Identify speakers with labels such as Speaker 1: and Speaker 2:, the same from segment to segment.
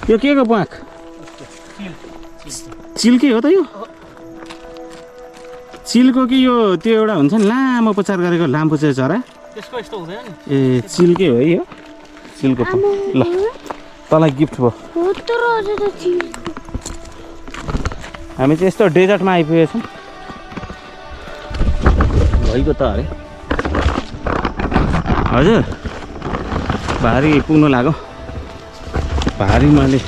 Speaker 1: यो के को प्वाख चिल्के हो त यो चिलको कि यो त्यो एउटा हुन्छ नि लामो प्रचार गरेको लामोपुच्छे चरा
Speaker 2: त्यसको यस्तो हुँदैन नि
Speaker 1: ए चिल्के हो यो चिलको ल तँलाई गिफ्ट भयो हामी चाहिँ यस्तो डेजर्टमा आइपुगेछौँ भइगयो त अरे हजुर भारी पुग्नु लाग्यो भारी मैले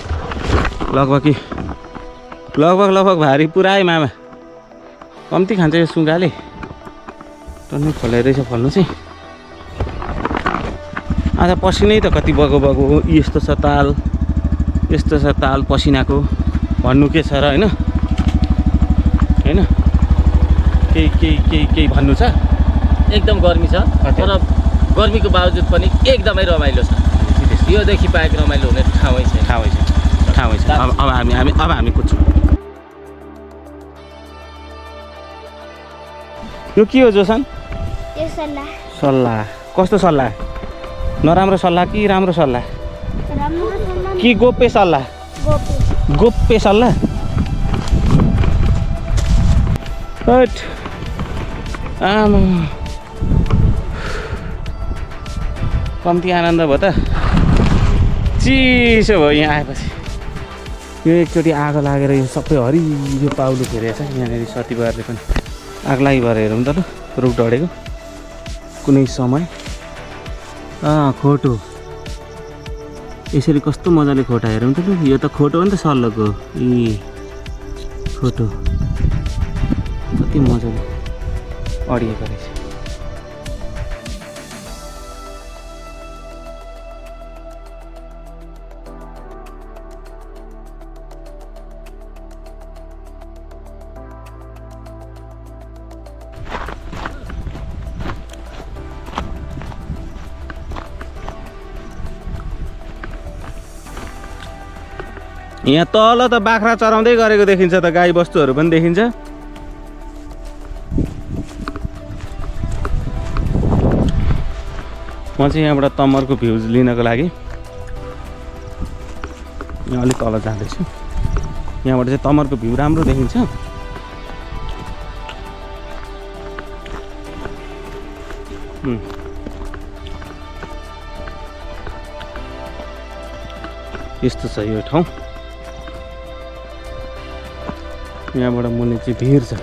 Speaker 1: लगभग भारी पुराएँ मामा कम्ती खान्छ यो सुँगाले टन्नै खोलाइ रहेछ फल्नु चाहिँ आज पसिनै त कति बगो यस्तो छ ताल पसिनाको भन्नु के छ र होइन केही भन्नु छ
Speaker 2: एकदम गर्मी छ तर गर्मीको बावजुद पनि एकदमै रमाइलो छ योदेखि बाहेक रमाइलो हुने ठाउँै छ
Speaker 1: अब हामी कुद्छौँ यो के हो जोसन सल्लाह कस्तो सल्लाह नराम्रो सल्लाह कि राम्रो सल्लाह कि गोप्य सल्लाह हट आमा कम्ती आनन्द भयो त चिसो भयो यहाँ आएपछि यो एकचोटि आगो लागेर यो सबै हरियो पाउलो फेरेछ यहाँनिर सतीबारले पनि आग लागि भएर हेरौँ त ल रुख डढेको कुनै समय खोटो यसरी कस्तो मजाले खोटा हेरौँ त ल यो त खोटो हो नि त सल्लोको खोटो कति मजाले अडिएको रहेछ यहाँ तल त बाख्रा चराउँदै गरेको देखिन्छ त गाई बस्तुहरू पनि देखिन्छ म चाहिँ यहाँबाट तमरको भ्युज लिनको लागि यहाँ अलिक तल जाँदैछु यहाँबाट चाहिँ तमरको भ्यू राम्रो देखिन्छ यस्तो छ यो ठाउँ यहाँबाट मुनि चाहिँ भिर छ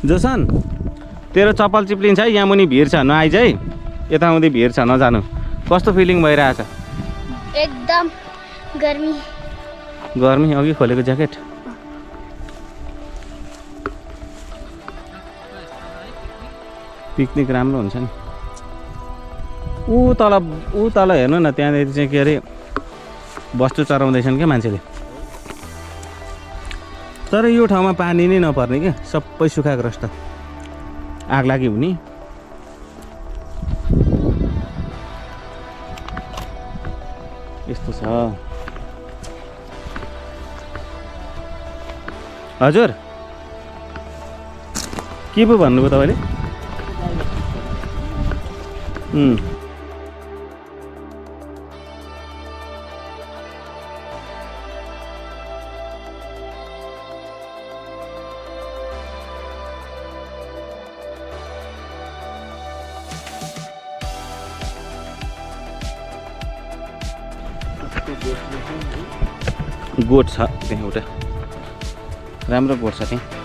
Speaker 1: जोसन तेरो चप्पल चिप्लिन्छ है यहाँ मुनि भिर छ नआइज है यता आउँदै भिर छ नजानु कस्तो फिलिङ भइरहेछ
Speaker 3: एकदम
Speaker 1: गर्मी अघि खोलेको ज्याकेट पिकनिक राम्रो हुन्छ नि ऊ तल हेर्नु न त्यहाँनिर चाहिँ के अरे वस्तु चराउँदैछन् क्या मान्छेले तर यो ठाउँमा पानी नै नपर्ने क्या सबै सुखाग्रस्त आग लागि हुने यस्तो छ हजुर के पो भन्नुभयो तपाईँले गोठ छ त्यहाँ एउटा राम्रो गोठ छ त्यहाँ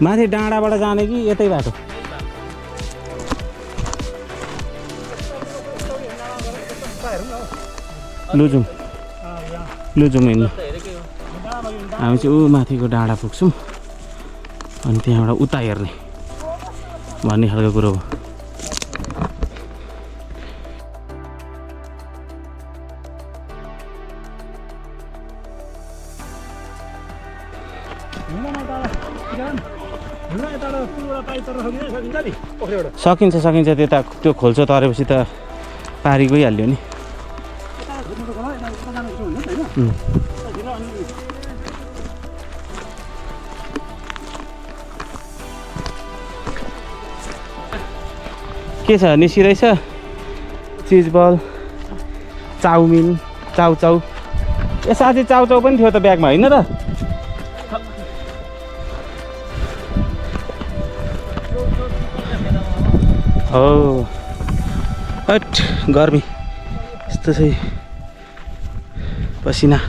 Speaker 1: माथि डाँडाबाट जाने कि यतै बाटो लुजुम हिँड्नु हामी चाहिँ ऊ माथिको डाँडा पुग्छौँ अनि त्यहाँबाट उता हेर्ने भन्ने खालको कुरो हो। सकिन्छ त्यता त्यो खोल्छो तरेपछि त पारी गइहाल्यो नि। के छ निस्किरहेछ चिज बल चाउमिन चाउचाउ ए साथी चाउचाउ पनि थियो त ब्यागमा होइन र? हो हट गर्मी यस्तो चाहिँ पसिना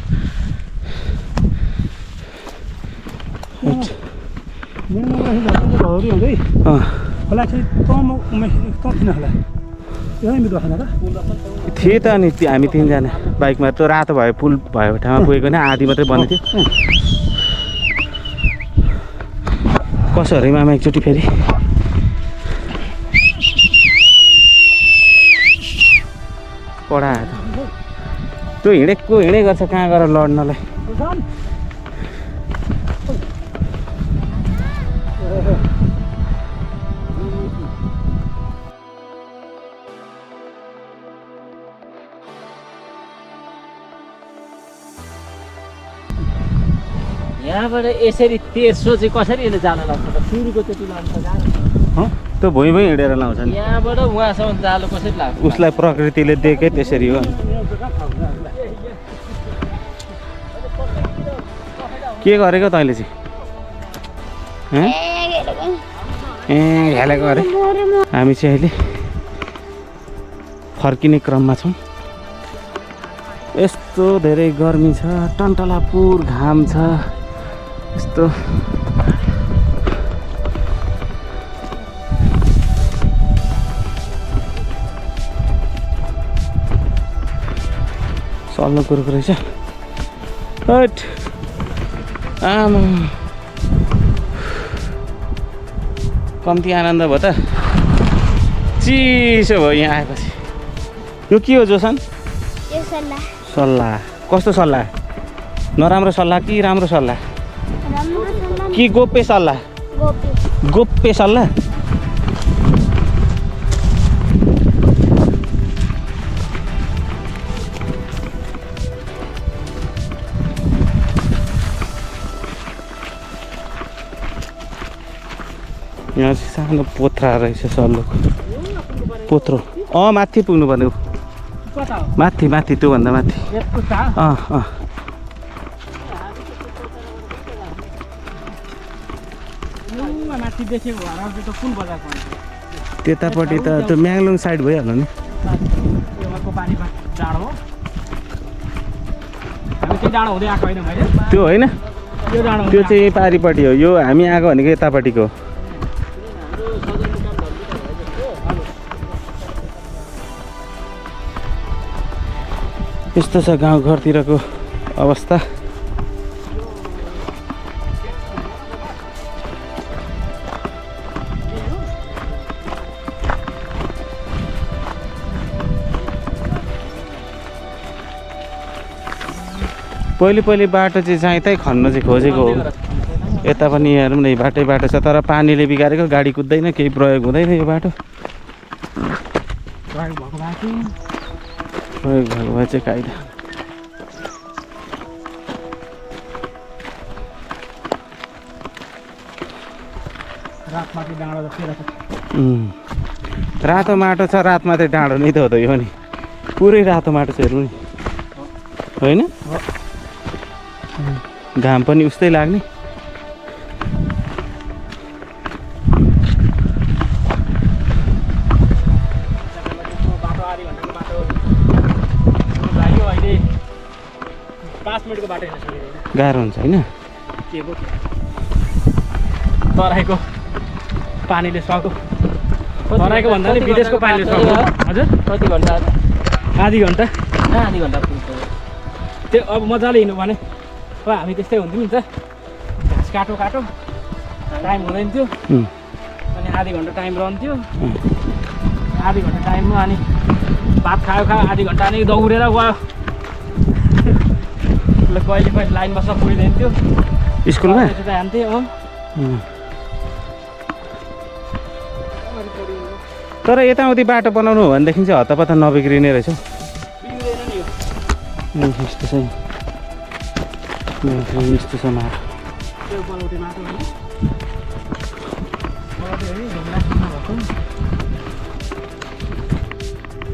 Speaker 1: थिए त अनि हामी तिनजना बाइकमा त रातो भयो पुल भएको ठाउँमा पुगेको नि आधी मात्रै बन्द थियो। कसो अरे मामा एकचोटि फेरि कडा त्यो हिँडेको हिँडै गर्छ कहाँ गएर लड्नलाई।
Speaker 2: यहाँबाट यसरी तेर्सो चाहिँ कसरी यसले जान लाग्छ त? सुरुको त्यति लान्छ गाह्रो।
Speaker 1: त्यो भुइँ भुइँ हिँडेर लाउँछ नि।
Speaker 2: यहाँबाट उहाँसम्म जालो कसरी लाग्छ?
Speaker 1: उसलाई प्रकृतिले दिएकै त्यसरी हो। के गरेको तैँले चाहिँ? हेलेको अरे। हामी चाहिँ अहिले फर्किने क्रममा छौँ। यस्तो धेरै गर्मी छ, टन्टलापुर घाम छ यस्तो। सल्लो कुरो रहेछ हट आमा कम्ती आनन्द भयो त। चिसो भयो यहाँ आएपछि। यो के हो जोसन? सल्लाह कस्तो सल्लाह? नराम्रो सल्लाह कि राम्रो सल्लाह कि गोप्य सल्लाह? गोप्य सल्लाह। यहाँ चाहिँ सानो पोथ्रा रहेछ सल्लोको पोथ्रो। माथि पुग्नुपर्ने हो। माथि माथि त्योभन्दा माथि। त्यतापट्टि त त्यो म्याङलुङ साइड भइहाल्यो नि। त्यो होइन त्यो चाहिँ पारिपट्टि हो। यो हामी आएको भनेको यतापट्टिको हो। यस्तो छ गाउँघरतिरको अवस्था। पहिले बाटो चाहिँ जहीँ खन्न चाहिँ खोजेको हो। यता पनि हेरौँ न बाटै बाटो छ तर पानीले बिगारेको गाडी कुद्दैन केही प्रयोग हुँदैन यो बाटो। प्रयोग भएको भए चाहिँ कायदा। रातो माटो छ रात मात्रै डाँडो नै त हो त यो नि। पुरै रातो माटो छ हेर्नु नि होइन? घाम पनि उस्तै लाग्ने। गाह्रो हुन्छ होइन?
Speaker 2: तराईको पानीले सक्यो। तराईको भन्दा नि विदेशको पानीले सक्यो। हजुर कति घन्टा? आधी घन्टा। आधी घन्टा पुग्छ।
Speaker 4: त्यो अब मजाले हिँड्नु भने अब हामी त्यस्तै हुन्थ्यौँ नि त घाँस काटो टाइम हुँदैन थियो अनि आधी घन्टा टाइम रहन्थ्यो आधी घन्टा टाइममा अनि भात खायो आधी घन्टा अनि दौडेर गयो ल कहिले लाइन बस्न पुगिँदैन थियो
Speaker 1: स्कुलमा
Speaker 4: जान्थेँ
Speaker 1: तर यताउति बाटो बनाउनु हो भनेदेखि चाहिँ हतपत नबिग्रिने रहेछ यस्तो चाहिँ यस्तो छ माटो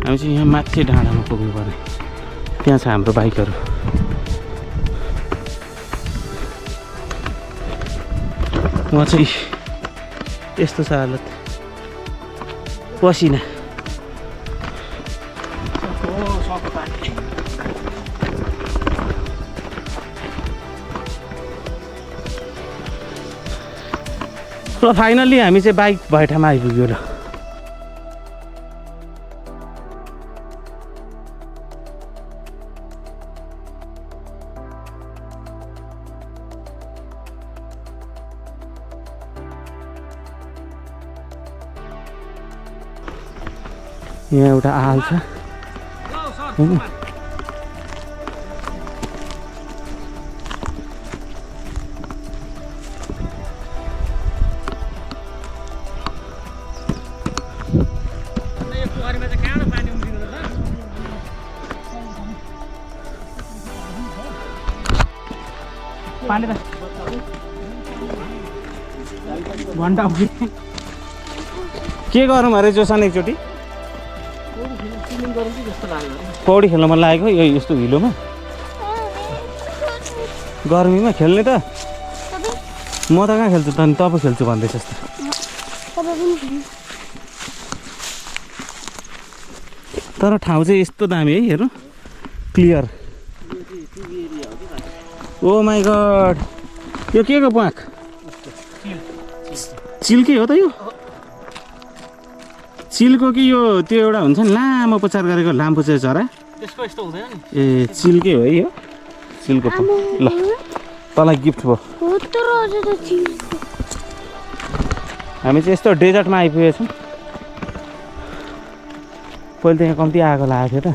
Speaker 1: हामी चाहिँ यहाँ माथि डाँडामा पुग्नु पर्ने त्यहाँ छ हाम्रो बाइकहरू म चाहिँ यस्तो छ हालत पसिना ल फाइनल्ली हामी चाहिँ बाइक भए ठाउँमा आइपुग्यो र यहाँ एउटा आल छ हैन
Speaker 4: पानी त घन्टा
Speaker 1: के गरौँ अरे जोसन एकचोटि पौडी खेल्न मन लागेको यो यस्तो हिलोमा गर्मीमा खेल्ने त म त कहाँ खेल्छु त अनि तपाईँ खेल्छु भन्दैछ जस्तो तर ठाउँ चाहिँ यस्तो दामी है हेर्नु क्लियर ओ माई गड यो के को प्वाख चिल्के हो त यो चिलको कि यो त्यो एउटा हुन्छ नि लामो उपचार गरेको लामपुचे चरा
Speaker 4: त्यसको यस्तो हुँदैन नि
Speaker 1: ए चिल्के हो है यो चिलको ल तँलाई गिफ्ट भयो हामी चाहिँ यस्तो डेजर्टमा आइपुगेछौँ पहिले त यहाँ कम्ती आगो लागेको थियो त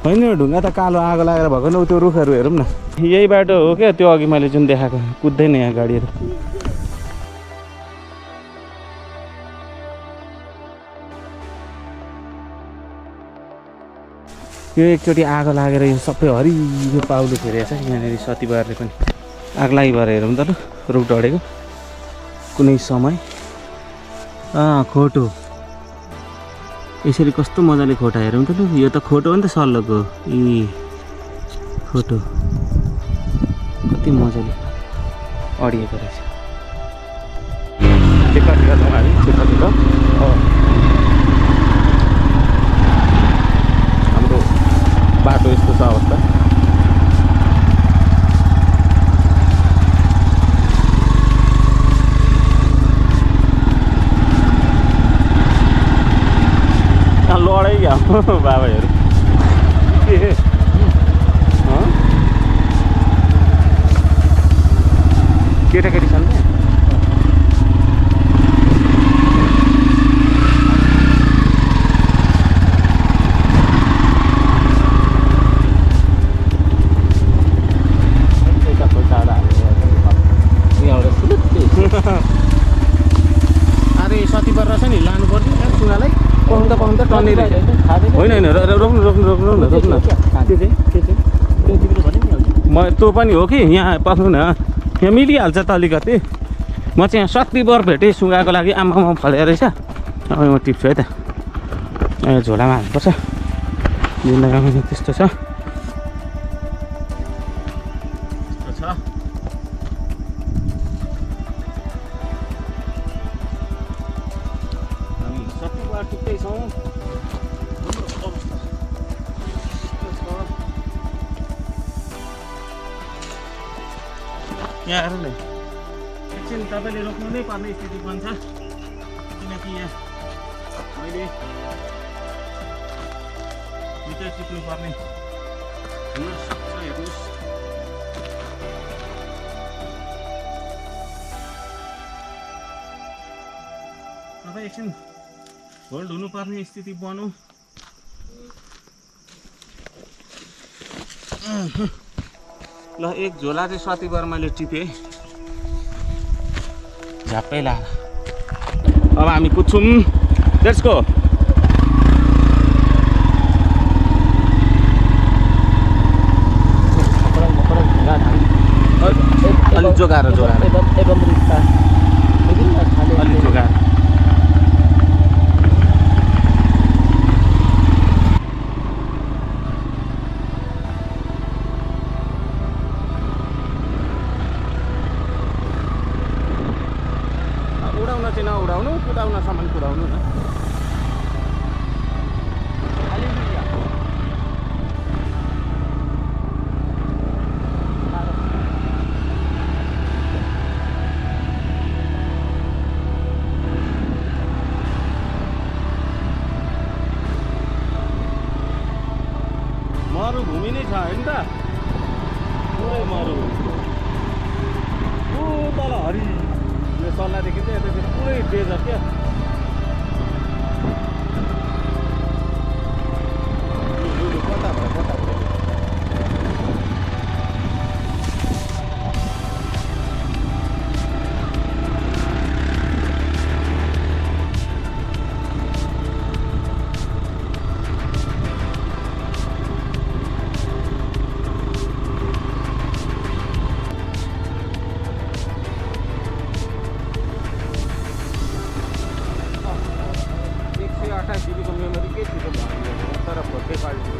Speaker 1: होइन ढुङ्गा त कालो आगो लागेर भएको न त्यो रुखहरू हेरौँ न यही बाटो हो क्या त्यो अघि मैले जुन देखाएको कुद्दैन यहाँ गाडीहरू यो एकचोटि आगो लागेर यो सबै हरियो पाउलो फेरेको छ यहाँनिर सतीबारले पनि आग लागि भएर हेरौँ त ल रुख डढेको कुनै समय खोटो यसरी कस्तो मजाले खोटा हेरौँ त ल यो त खोटो हो नि त सल्लोको खोटो कति मजाले अडिएको रहेछ हाम्रो बाटो यस्तो छ अवस्था लडाइ क्या बाबाहरू केटाकेटी छन् त अरे सतीबार रहेछ नि लानु पर्ने सुनालाई पाउनु त टन्ने रहेछ होइन रोक्नु म त्यो पनि हो कि यहाँ पक्नु न यहाँ मिलिहाल्छ त अलिकति म चाहिँ यहाँ शक्तिबर भेटेँ सुँगाको लागि आमामा फलेको रहेछ अब म टिप्छु है त झोलामा हाल्नुपर्छ जिन्दगीमा त्यस्तो छ यहाँ हेर्नु नि एकछिन तपाईँले रोक्नु नै पर्ने स्थिति बन्छ किनकि यहाँ मैले निकै टिप्नुपर्ने हुनसक्छ। हेर्नुहोस् तपाईँ एकछिन होल्ड हुनुपर्ने स्थिति बनौँ। ल एक झोला चाहिँ सतिबार मैले टिपेँ झ्याप्पै लाएर। अब हामी कुद्छौँ। Let's go. अलिक जोगाएर अलिक जोगाएर। उडाउन चाहिँ नउडाउनु, कुदाउनसम्म कुदाउनु न। मरुभूमि नै छ होइन त, पुरै मरुभूमि। ऊ तल हरि यो सल्लाहदेखि चाहिँ यतातिर पुरै डेजर्ट क्या। कता भयो कता भयो। जीबीको मेमोरी के छिटो भयो तर भोकै पाल्छ।